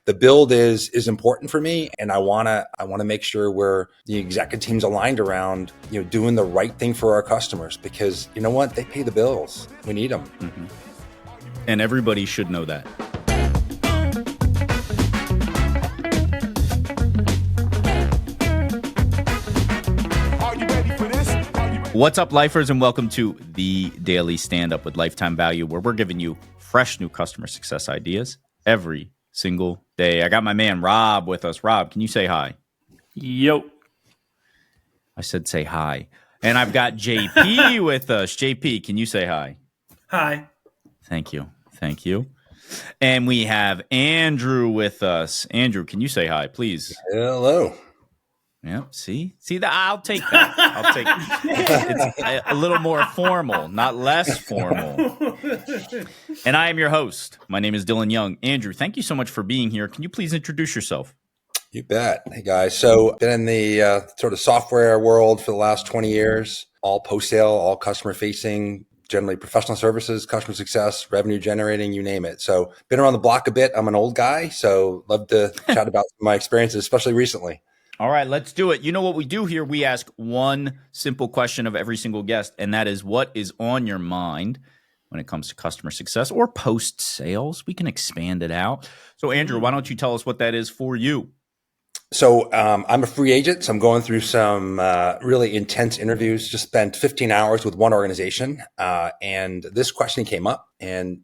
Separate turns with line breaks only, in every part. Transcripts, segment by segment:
the build is important for me, and I want to make sure the executive team's aligned around doing the right thing for our customers, because you know what, they pay the bills. We need them,
and everybody should know that. What's up, lifers, and welcome to the Daily Stand-Up with Lifetime Value, where we're giving you fresh new customer success ideas every single day. I got my man Rob with us. Rob, can you say hi?
Yo.
I said say hi. And I've got JP with us. JP, can you say hi?
Hi.
Thank you. Thank you. And we have Andrew with us. Andrew, can you say hi, please?
Hello.
Yep. See that? I'll take that. I'll take it's a little more formal, not less formal. And I am your host. My name is Dylan Young. Andrew, thank you so much for being here. Can you please introduce yourself?
You bet. Hey guys. So been in the sort of software world for the last 20 years, all post-sale, all customer facing, generally professional services, customer success, revenue generating, you name it. So been around the block a bit. I'm an old guy, so love to chat about my experiences, especially recently.
All right, let's do it. You know what we do here? We ask one simple question of every single guest, and that is, what is on your mind when it comes to customer success or post-sales? We can expand it out. So, Andrew, why don't you tell us what that is for you?
So I'm a free agent, so I'm going through some really intense interviews. Just spent 15 hours with one organization, and this question came up. And,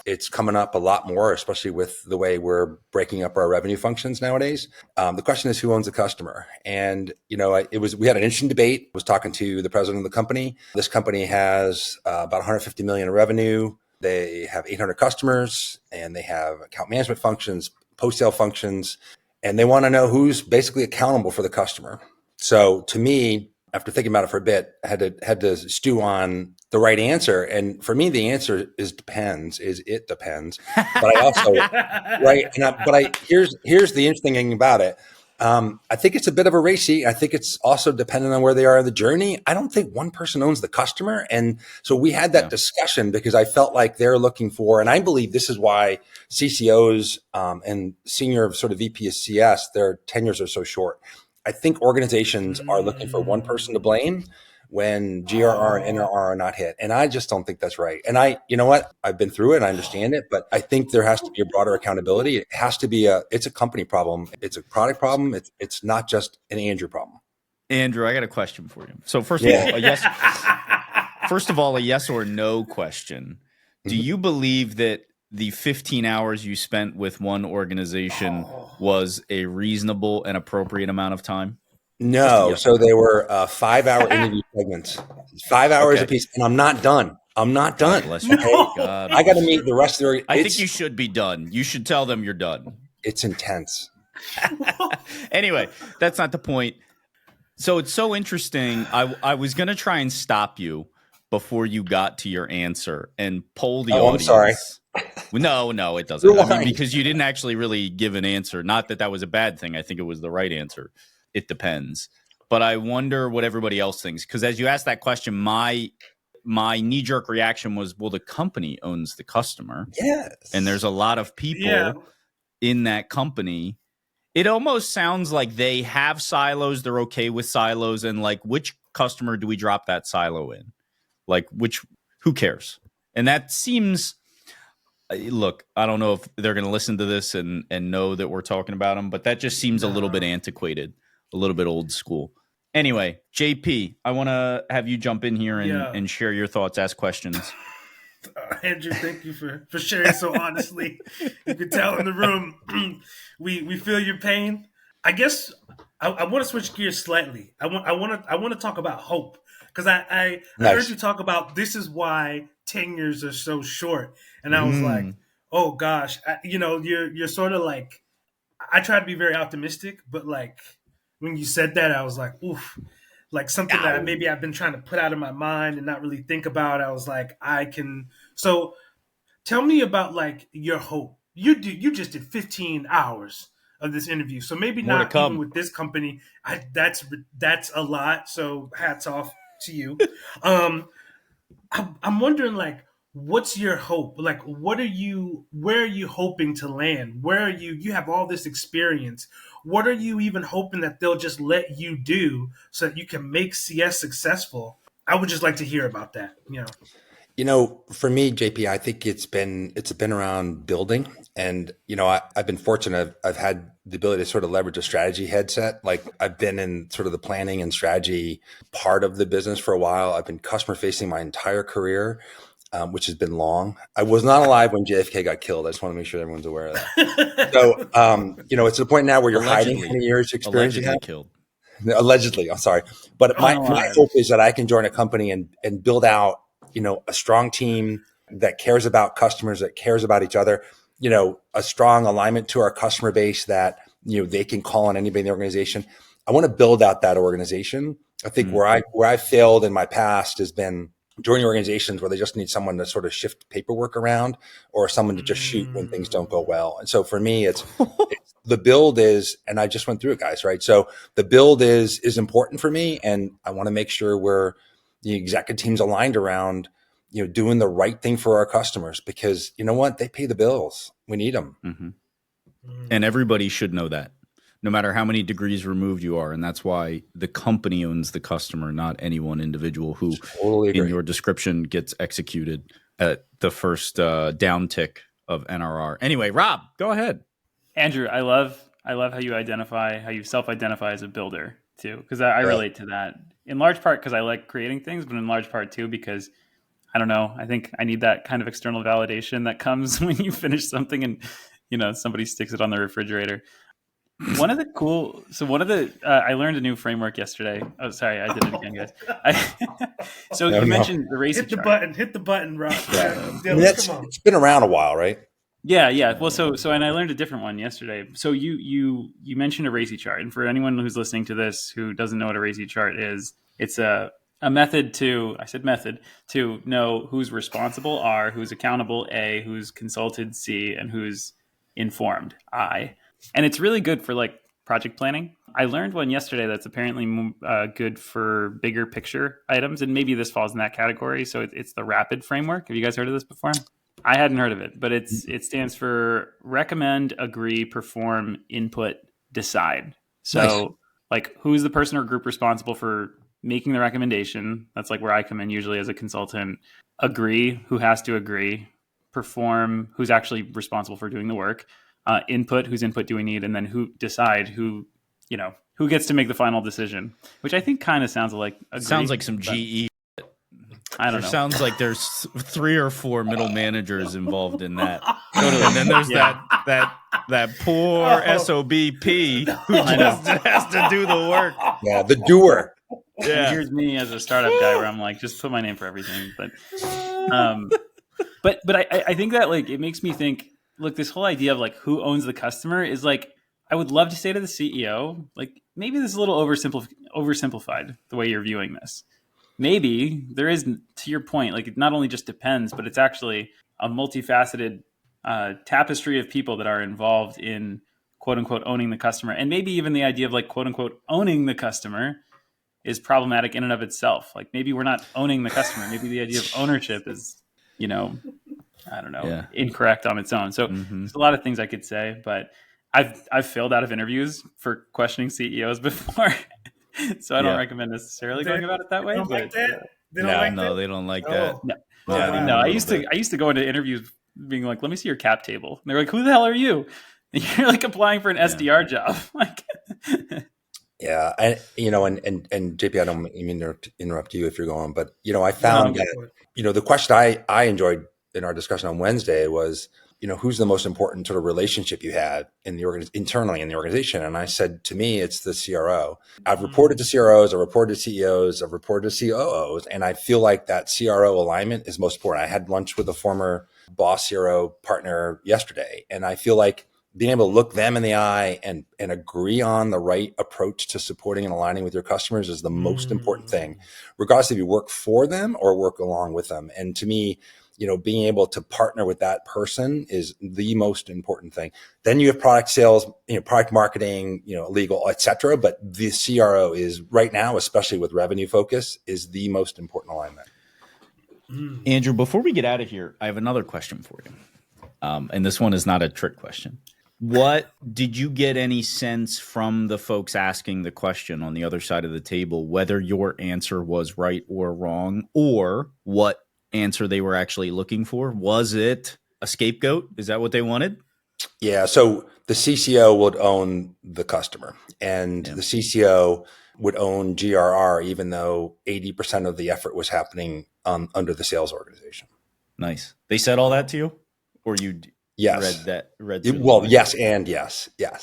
it's coming up a lot more, especially with the way we're breaking up our revenue functions nowadays. The question is, who owns the customer? And, we had an interesting debate. I was talking to the president of the company. This company has about 150 million in revenue. They have 800 customers, and they have account management functions, post-sale functions. And they want to know who's basically accountable for the customer. So to me, after thinking about it for a bit, I had to stew on the right answer. And for me, the answer is depends. It depends. But I also right. Here's the interesting thing about it. I think it's a bit of a RACI. I think it's also dependent on where they are in the journey. I don't think one person owns the customer. And so we had that discussion because I felt like they're looking for, and I believe this is why CCOs and senior sort of VP of CS, their tenures are so short. I think organizations are looking for one person to blame when GRR and NRR are not hit. And I just don't think that's right. And you know what? I've been through it and I understand it, but I think there has to be a broader accountability. It has to be it's a company problem. It's a product problem. It's not just an Andrew problem.
Andrew, I got a question for you. So first of all, a yes or no question. Do you believe that the 15 hours you spent with one organization was a reasonable and appropriate amount of time?
No. So they were 5-hour interview segments, 5 hours apiece. And I'm not done.
Bless you.
No. I got to meet the rest of the.
I think you should be done. You should tell them you're done.
It's intense.
Anyway, that's not the point. So it's so interesting. I was going to try and stop you before you got to your answer and poll the audience.
I'm sorry.
No, it doesn't. Because you didn't actually really give an answer. Not that was a bad thing. I think it was the right answer. It depends. But I wonder what everybody else thinks. Because as you asked that question, my knee-jerk reaction was, well, the company owns the customer.
Yes.
And there's a lot of people in that company. It almost sounds like they have silos. They're okay with silos. And like, which customer do we drop that silo in? Like, who cares? And that seems... Look, I don't know if they're going to listen to this and know that we're talking about them, but that just seems a little bit antiquated, a little bit old school. Anyway, JP, I want to have you jump in here and share your thoughts, ask questions.
Andrew, thank you for sharing so honestly. You can tell in the room, we feel your pain. I guess I want to switch gears slightly. I want to talk about hope, because I heard you talk about this is why tenures are so short, and I was like, oh gosh, you're sort of like, I try to be very optimistic, but like when you said that, I was like, oof, like something that maybe I've been trying to put out of my mind and not really think about. I was like, so tell me about like your hope. You just did 15 hours of this interview, so maybe
more
not even with this company. That's a lot. So hats off to you. I'm wondering, like, what's your hope? Like, where are you hoping to land? Where are you have all this experience. What are you even hoping that they'll just let you do so that you can make CS successful? I would just like to hear about that.
For me, JP, I think it's been around building, and I've been fortunate. I've had the ability to sort of leverage a strategy headset. Like I've been in sort of the planning and strategy part of the business for a while. I've been customer facing my entire career, which has been long. I was not alive when JFK got killed. I just want to make sure everyone's aware of that. So, it's to the point now where you're hiding 20 years experience.
Allegedly killed.
Allegedly, I'm sorry, but my hope is that I can join a company and build out a strong team that cares about customers, that cares about each other, a strong alignment to our customer base that, they can call on anybody in the organization. I want to build out that organization. I think where I failed in my past has been joining organizations where they just need someone to sort of shift paperwork around or someone to just shoot when things don't go well. And so for me, it's the build is, and I just went through it, guys, right? So the build is important for me. And I want to make sure the executive team's aligned around, doing the right thing for our customers, because you know what? They pay the bills. We need them.
Mm-hmm. And everybody should know that, no matter how many degrees removed you are. And that's why the company owns the customer, not any one individual who
totally
in your description gets executed at the first downtick of NRR. Anyway, Rob, go ahead.
Andrew, I love how you self-identify as a builder too, because I relate to that in large part because I like creating things, but in large part too because I don't know, I think I need that kind of external validation that comes when you finish something and somebody sticks it on the refrigerator. I learned a new framework yesterday. Oh, sorry, I did it again, guys. You mentioned the RACI
Hit the button, Rob.
It's been around a while, right?
Yeah. Well, and I learned a different one yesterday. So you mentioned a RACI chart, and for anyone who's listening to this who doesn't know what a RACI chart is, it's a method to know who's responsible, R, who's accountable, A, who's consulted, C, and who's informed, I. And it's really good for like project planning. I learned one yesterday that's apparently good for bigger picture items, and maybe this falls in that category. So it's the RAPID framework. Have you guys heard of this before? I hadn't heard of it, but it stands for recommend, agree, perform, input, decide. So nice. Like who's the person or group responsible for making the recommendation? That's like where I come in usually as a consultant. Agree, who has to agree. Perform, who's actually responsible for doing the work. Input, whose input do we need? And then who gets to make the final decision, which I think kind of sounds like
sounds like some GE.
I don't know.
Sounds like there's 3 or 4 middle managers involved in that. Totally. And then there's that poor SOBP who just has to do the work.
Yeah, the doer.
Yeah. Here's me as a startup guy where I'm like, just put my name for everything. But I think that like it makes me think. Look, this whole idea of like who owns the customer is like, I would love to say to the CEO, like maybe this is a little oversimplified the way you're viewing this. Maybe there is, to your point, like it not only just depends, but it's actually a multifaceted tapestry of people that are involved in quote unquote owning the customer. And maybe even the idea of like quote unquote owning the customer is problematic in and of itself. Like maybe we're not owning the customer. Maybe the idea of ownership is, I don't know, incorrect on its own. So there's a lot of things I could say, but I've failed out of interviews for questioning CEOs before. So I don't recommend necessarily going about it that way.
They don't like that?
They don't like that.
No, I used to go into interviews being like, let me see your cap table. And they're like, who the hell are you? And you're like applying for an SDR job. Like
yeah. And JP, I don't mean to interrupt you if you're going, but I found that, the question I enjoyed in our discussion on Wednesday was, who's the most important sort of relationship you had in the internally in the organization? And I said, to me, it's the CRO. I've reported to CROs, I've reported to CEOs, I've reported to COOs, and I feel like that CRO alignment is most important. I had lunch with a former boss CRO partner yesterday, and I feel like being able to look them in the eye and agree on the right approach to supporting and aligning with your customers is the most important thing, regardless if you work for them or work along with them. And to me, being able to partner with that person is the most important thing. Then you have product sales, product marketing, legal, et cetera. But the CRO is right now, especially with revenue focus, is the most important alignment.
Andrew, before we get out of here, I have another question for you. And this one is not a trick question. What did you get any sense from the folks asking the question on the other side of the table, whether your answer was right or wrong, or what answer they were actually looking for? Was it a scapegoat? Is that what they wanted?
Yeah. So the CCO would own the customer, and the CCO would own GRR, even though 80% of the effort was happening under the sales organization.
Nice. They said all that to you, or you
yes.
read
well, yes, and yes.
Yeah.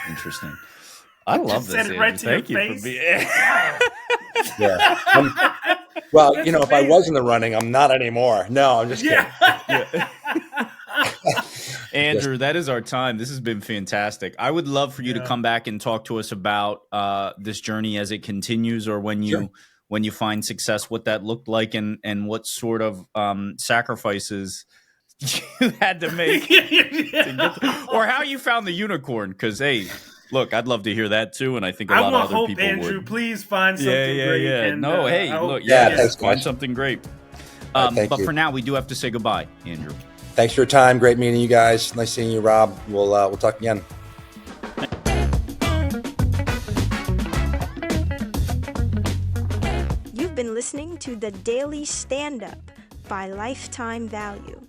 Interesting. I love this.
Said it right to
Thank
your
you
face.
for being.
Yeah. Well, if I was in the running, I'm not anymore. No, I'm just kidding.
Yeah. Andrew, that is our time. This has been fantastic. I would love for you to come back and talk to us about this journey as it continues, or when you find success, what that looked like, and what sort of sacrifices you had to make, or how you found the unicorn. Because hey, look, I'd love to hear that too, and I think a lot of other people
Andrew,
would.
please find something great.
Yeah.
And,
no, hey, look, find something great. But for now, we do have to say goodbye, Andrew.
Thanks for your time. Great meeting you guys. Nice seeing you, Rob. We'll talk again.
You've been listening to the Daily Stand-Up by Lifetime Value.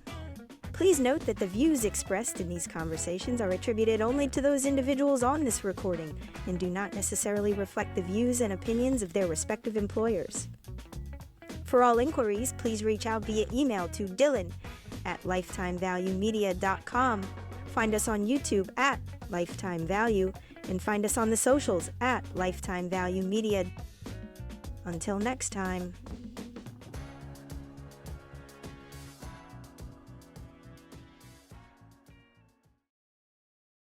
Please note that the views expressed in these conversations are attributed only to those individuals on this recording and do not necessarily reflect the views and opinions of their respective employers. For all inquiries, please reach out via email to dylan@lifetimevaluemedia.com. Find us on YouTube @Lifetime Value, and find us on the socials @Lifetime Value Media. Until next time.